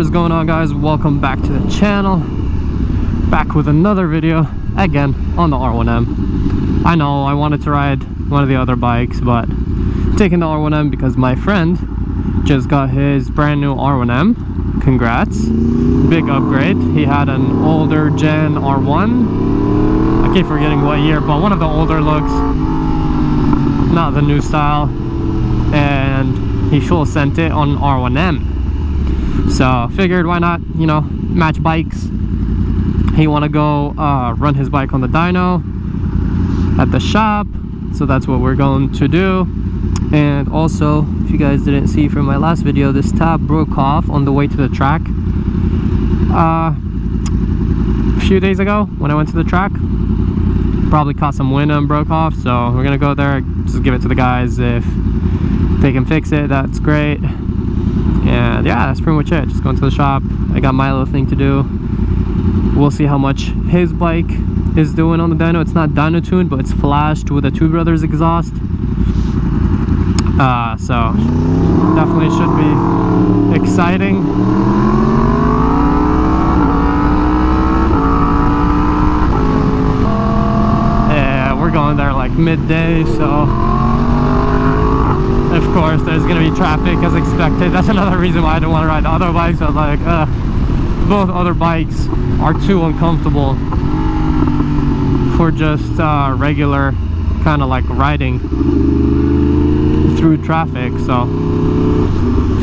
What is going on, guys? Welcome back to the channel. Back with another video again on the R1M. I know I wanted to ride one of the other bikes, but taking the R1M because my friend just got his brand new R1M. Congrats, big upgrade. He had an older gen R1. I keep forgetting what year, but one of the older looks, not the new style, and he full sent it on R1M. So figured, why not, you know, match bikes. He want to go run his bike on the dyno at the shop, so that's what we're going to do. And also, if you guys didn't see from my last video, this tab broke off on the way to the track a few days ago when I went to the track. Probably caught some wind and broke off, so we're gonna go there, just give it to the guys. If they can fix it, that's great. And yeah, that's pretty much it. Just going to the shop. I got my little thing to do. We'll see how much his bike is doing on the dyno. It's not dyno tuned, but it's flashed with a Two Brothers exhaust. So definitely should be exciting. Yeah, we're going there like midday, so of course there's gonna be traffic as expected. That's another reason why I don't want to ride the other bikes. I was like, both other bikes are too uncomfortable for just regular kind of like riding through traffic, so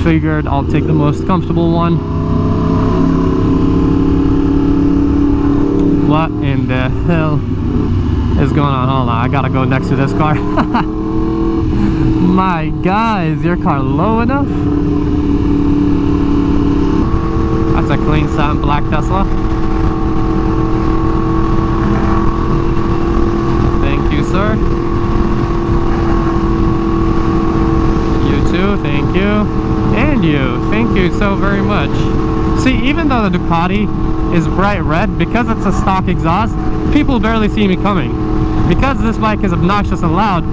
figured I'll take the most comfortable one. What in the hell is going on? Hold on, I gotta go next to this car. My God, is your car low enough? That's a clean satin black Tesla. Thank you, sir. You too, thank you. And you, thank you so very much. See, even though the Ducati is bright red, because it's a stock exhaust, people barely see me coming. Because this bike is obnoxious and loud,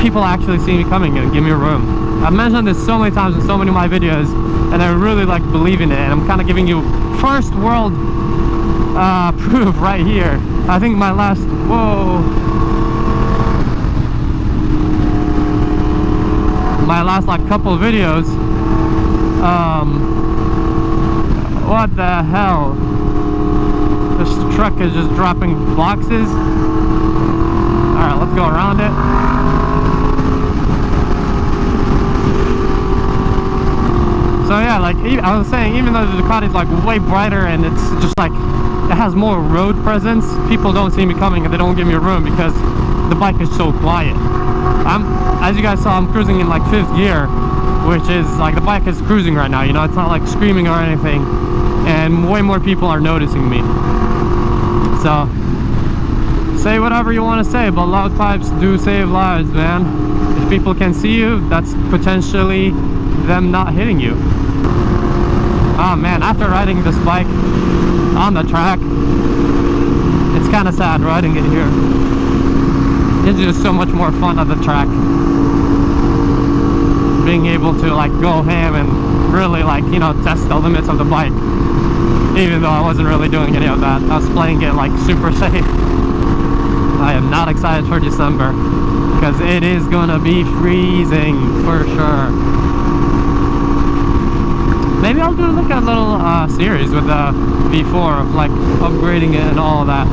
people actually see me coming and give me room. I've mentioned this so many times in so many of my videos, and I really like believing it, and I'm kind of giving you first world proof right here. I think my last, my last like couple of videos, what the hell, this truck is just dropping boxes. Alright, let's go around it. So yeah, like I was saying, even though the Ducati is like way brighter and it's just like, it has more road presence, people don't see me coming and they don't give me room because the bike is so quiet. As you guys saw, I'm cruising in like 5th gear, which is like, the bike is cruising right now, you know, it's not like screaming or anything, and way more people are noticing me. So say whatever you want to say, but loud pipes do save lives, man. If people can see you, that's potentially them not hitting you. Oh man, after riding this bike on the track, it's kind of sad riding it here. It's just so much more fun at the track. Being able to like go ham and really like, you know, test the limits of the bike. Even though I wasn't really doing any of that. I was playing it like super safe. I am not excited for December because it is gonna be freezing for sure. Maybe I'll do like a little series with the V4 of like upgrading it and all of that.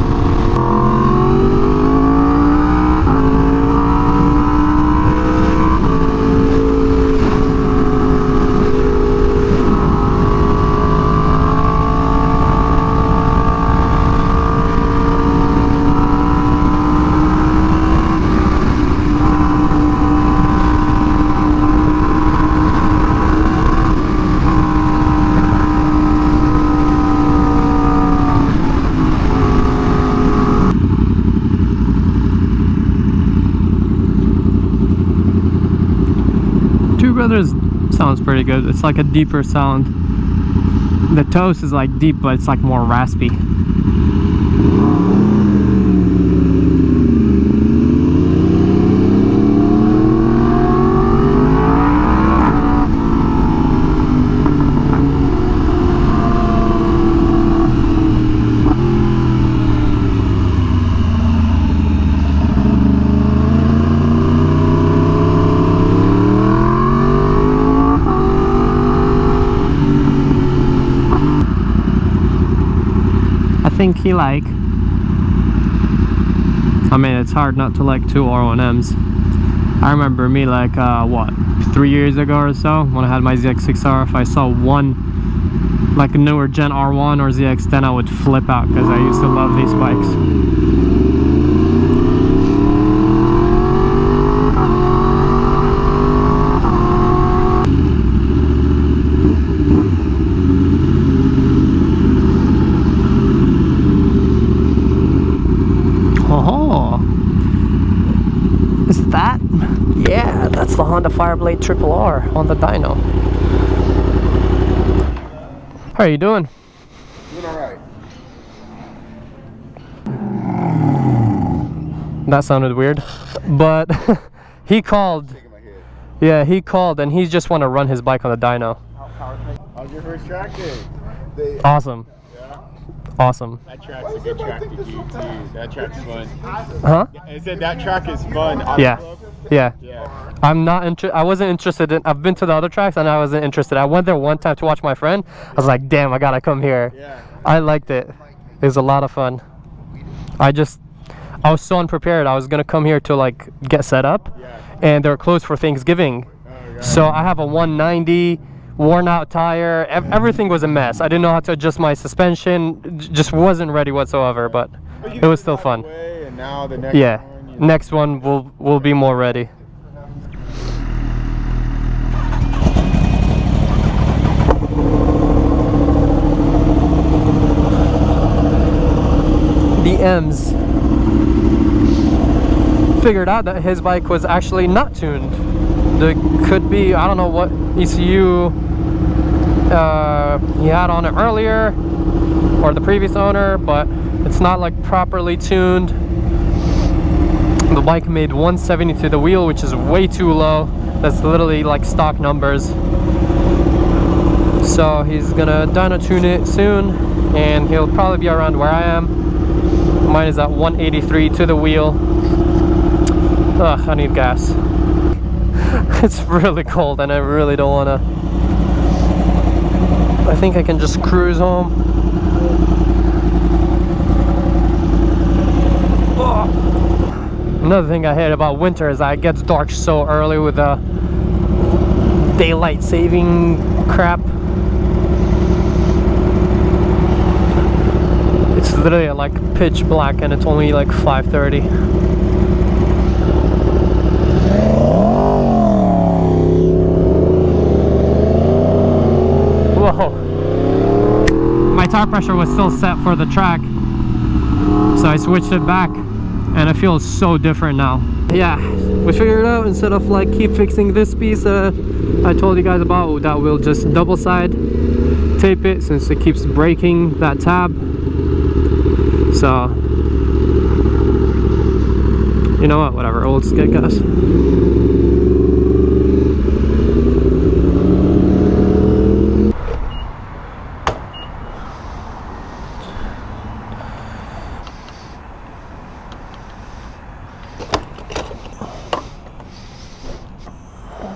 Brothers sounds pretty good. It's like a deeper sound. The toast is like deep, but it's like more raspy. think he like. I mean, it's hard not to like two R1Ms. I remember me like, what, 3 years ago or so, when I had my ZX6R, if I saw one, like a newer Gen R1 or ZX10, I would flip out because I used to love these bikes. Is that? Yeah, that's the Honda Fireblade Triple R on the dyno. How are you doing? Doing alright. That sounded weird, but he called. Yeah, he called and he just want to run his bike on the dyno. How's your first track day? Awesome. Yeah? Awesome. That track's a good track to do too. That track's fun. Huh? I said that track is fun. Yeah. Yeah. Yeah. I'm not I wasn't interested in, I've been to the other tracks and I wasn't interested. I went there one time to watch my friend. I was like, damn, I gotta come here. Yeah. I liked it. It was a lot of fun. I was so unprepared. I was gonna come here to like get set up, and they're closed for Thanksgiving. So I have a 190 worn out tire. Everything was a mess. I didn't know how to adjust my suspension. Just wasn't ready whatsoever, but it was still fun. And now the next Yeah, one, next one will be more ready. The M's figured out that his bike was actually not tuned. There could be, I don't know what ECU he had on it earlier, or the previous owner, but it's not like properly tuned. The bike made 170 to the wheel, which is way too low. That's literally like stock numbers. So he's gonna dyno tune it soon, and he'll probably be around where I am. Mine is at 183 to the wheel. Ugh, I need gas. It's really cold and I really don't wanna. I think I can just cruise home. Ugh. Another thing I hate about winter is that it gets dark so early with the daylight saving crap. It's literally like pitch black and it's only like 5:30. Whoa. My tire pressure was still set for the track, so I switched it back and it feels so different now. Yeah, we figured it out. Instead of like keep fixing this piece I told you guys about, that we'll just double side tape it since it keeps breaking that tab. So you know what, whatever, we'll just get gas.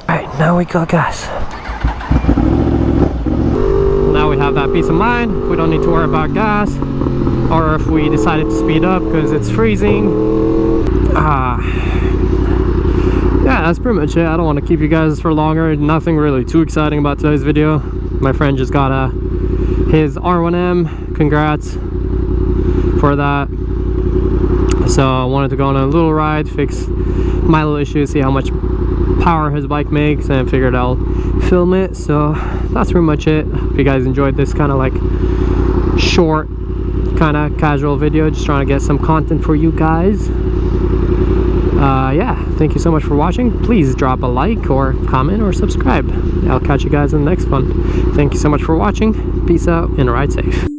Alright, now we got gas. Now we have that peace of mind. We don't need to worry about gas, or if we decided to speed up because it's freezing. Yeah, that's pretty much it. I don't want to keep you guys for longer. Nothing really too exciting about today's video. My friend just got his R1M. Congrats for that. So I wanted to go on a little ride, fix my little issues, see how much power his bike makes, and figured I'll film it. So that's pretty much it. Hope you guys enjoyed this kind of like short, kind of casual video, just trying to get some content for you guys. Yeah, thank you so much for watching. Please drop a like or comment or subscribe. I'll catch you guys in the next one. Thank you so much for watching. Peace out and ride safe.